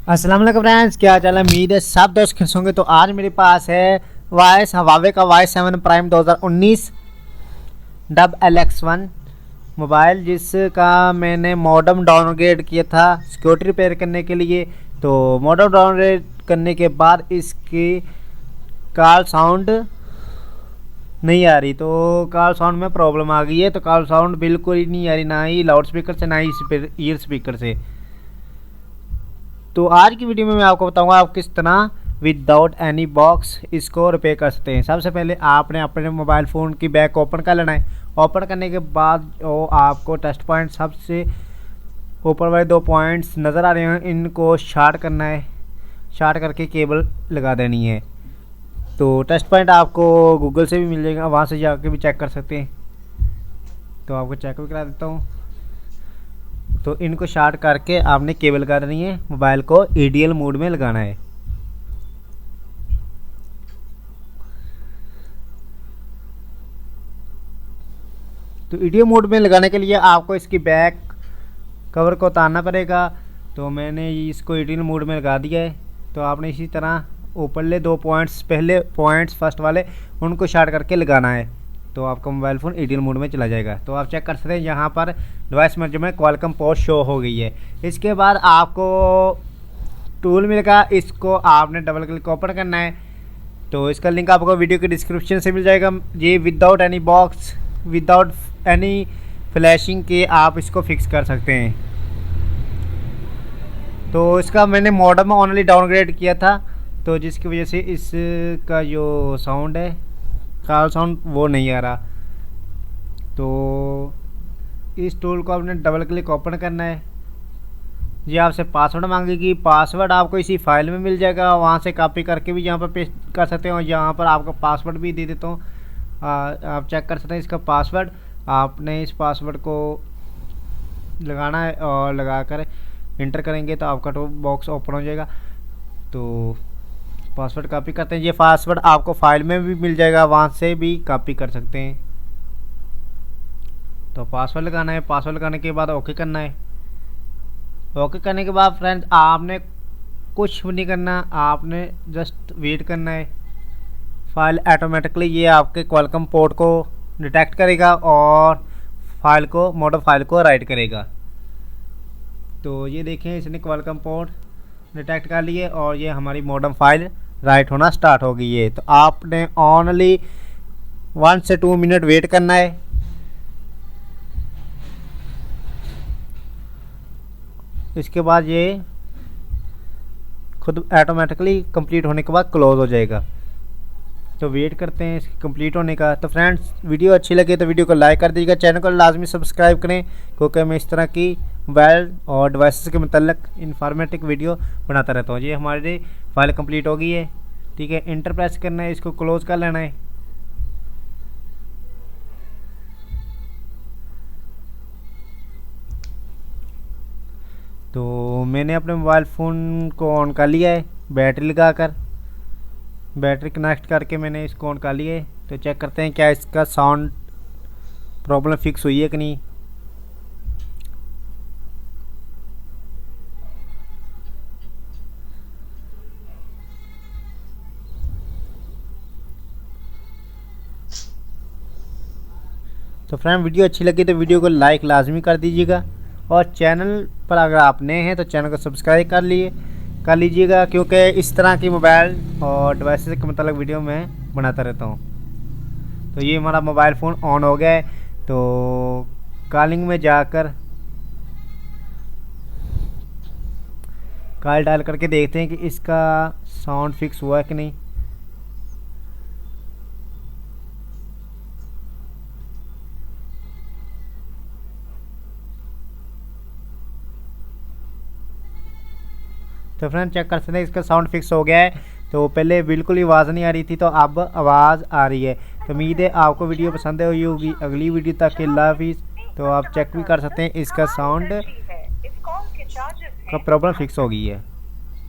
अस्सलाम वालेकुम फ्रेंड्स, क्या चाल है। उम्मीद है सब दोस्त खुश होंगे। तो आज मेरे पास है वाइस हवावे का Y7 prime 2019 dub LX1 mobile, जिसका मैंने मॉडम डाउनग्रेड किया था सिक्योरिटी रिपेयर करने के लिए। तो मॉडम डाउनग्रेड करने के बाद इसकी कॉल साउंड नहीं आ रही, तो कॉल साउंड में प्रॉब्लम आ गई है। तो कॉल साउंड बिल्कुल ही नहीं आ रही, ना ही लाउड स्पीकर से ना ही ईयर स्पीकर से। तो आज की वीडियो में मैं आपको बताऊंगा आप किस तरह विदाउट एनी बॉक्स इसको रिपेयर कर सकते हैं। सबसे पहले आपने अपने मोबाइल फ़ोन की बैक ओपन कर लेना है। ओपन करने के बाद वो आपको टेस्ट पॉइंट सबसे ऊपर वाले 2 पॉइंट्स नज़र आ रहे हैं, इनको शार्ट करना है। शार्ट करके केबल लगा देनी है। तो टेस्ट पॉइंट आपको गूगल से भी मिल जाएगा, वहाँ से जाके भी चेक कर सकते हैं। तो आपको चेक भी करा देता हूँ। तो इनको शार्ट करके आपने केबल लगा देनी है। मोबाइल को ईडीएल मोड में लगाना है। तो ईडीएल मोड में लगाने के लिए आपको इसकी बैक कवर को उतारना पड़ेगा। तो मैंने इसको ईडीएल मोड में लगा दिया है। तो आपने इसी तरह ऊपरले 2 पॉइंट्स, पहले पॉइंट्स फर्स्ट वाले, उनको शार्ट करके लगाना है। तो आपका मोबाइल फ़ोन ईडीएल मोड में चला जाएगा। तो आप चेक कर सकते हैं, यहाँ पर डिवाइस मैनेजर में क्वालकॉम पोर्ट शो हो गई है। इसके बाद आपको टूल मिलेगा, इसको आपने डबल क्लिक ओपन करना है। तो इसका लिंक आपको वीडियो के डिस्क्रिप्शन से मिल जाएगा। ये without any box, without any flashing के आप इसको फिक्स कर सकते हैं। तो इसका मैंने मॉडम ओनली डाउनग्रेड किया था, तो जिसकी वजह से इसका जो साउंड है, कॉल साउंड, वो नहीं आ रहा। तो इस टूल को आपने डबल क्लिक ओपन करना है। ये आपसे पासवर्ड मांगेगी। पासवर्ड आपको इसी फाइल में मिल जाएगा, वहाँ से कॉपी करके भी यहाँ पर पेस्ट कर सकते हो। यहाँ पर आपका पासवर्ड भी दे देता हूँ, आप चेक कर सकते हैं इसका पासवर्ड। आपने इस पासवर्ड को लगाना है और लगाकर इंटर करेंगे तो आपका तो बॉक्स ओपन हो जाएगा। तो पासवर्ड कॉपी करते हैं। ये पासवर्ड आपको फाइल में भी मिल जाएगा, वहाँ से भी कॉपी कर सकते हैं। तो पासवर्ड लगाना है। पासवर्ड लगाने के बाद ओके करना है। ओके करने के बाद फ्रेंड्स आपने कुछ भी नहीं करना, आपने जस्ट वेट करना है। फाइल ऑटोमेटिकली ये आपके क्वालकॉम पोर्ट को डिटेक्ट करेगा और फाइल को, मॉडम फाइल को राइट करेगा। तो ये देखें, इसने क्वालकॉम पोर्ट डिटेक्ट कर लिए और ये हमारी मॉडम फाइल राइट होना स्टार्ट हो गई है। तो आपने ओनली 1 से 2 मिनट वेट करना है। इसके बाद ये खुद ऑटोमेटिकली कंप्लीट होने के बाद क्लोज हो जाएगा। तो वेट करते हैं इसके कंप्लीट होने का। तो फ्रेंड्स, वीडियो अच्छी लगे तो वीडियो को लाइक कर दीजिएगा, चैनल को लाजमी सब्सक्राइब करें, क्योंकि मैं इस तरह की मोबाइल और डिवाइसेस के मतलब इंफॉर्मेटिव वीडियो बनाता रहता हूँ। ये हमारी फाइल कंप्लीट हो गई है। ठीक है, इंटर प्रेस करना है, इसको क्लोज कर लेना है। तो मैंने अपने मोबाइल फ़ोन को ऑन कर लिया है, बैटरी लगाकर, बैटरी कनेक्ट करके मैंने इसको ऑन कर लिया है। तो चेक करते हैं क्या इसका साउंड प्रॉब्लम फिक्स हुई है कि नहीं। तो फ्रेंड, वीडियो अच्छी लगी तो वीडियो को लाइक लाजमी कर दीजिएगा, और चैनल पर अगर आप नए हैं तो चैनल को सब्सक्राइब कर लीजिएगा, क्योंकि इस तरह की मोबाइल और डिवाइसेस के मतलब वीडियो मैं बनाता रहता हूँ। तो ये हमारा मोबाइल फ़ोन ऑन हो गया है। तो कॉलिंग में जाकर कॉल डायल करके देखते हैं कि इसका साउंड फिक्स हुआ है कि नहीं। तो फ्रेंड, चेक कर सकते हैं इसका साउंड फिक्स हो गया है। तो पहले बिल्कुल ही आवाज़ नहीं आ रही थी, तो अब आवाज़ आ रही है। तो उम्मीद है आपको वीडियो पसंद आई होगी। अगली वीडियो तक के अल्लाह हाफिज़। तो आप चेक भी कर सकते हैं इसका साउंड का प्रॉब्लम फिक्स हो गई है।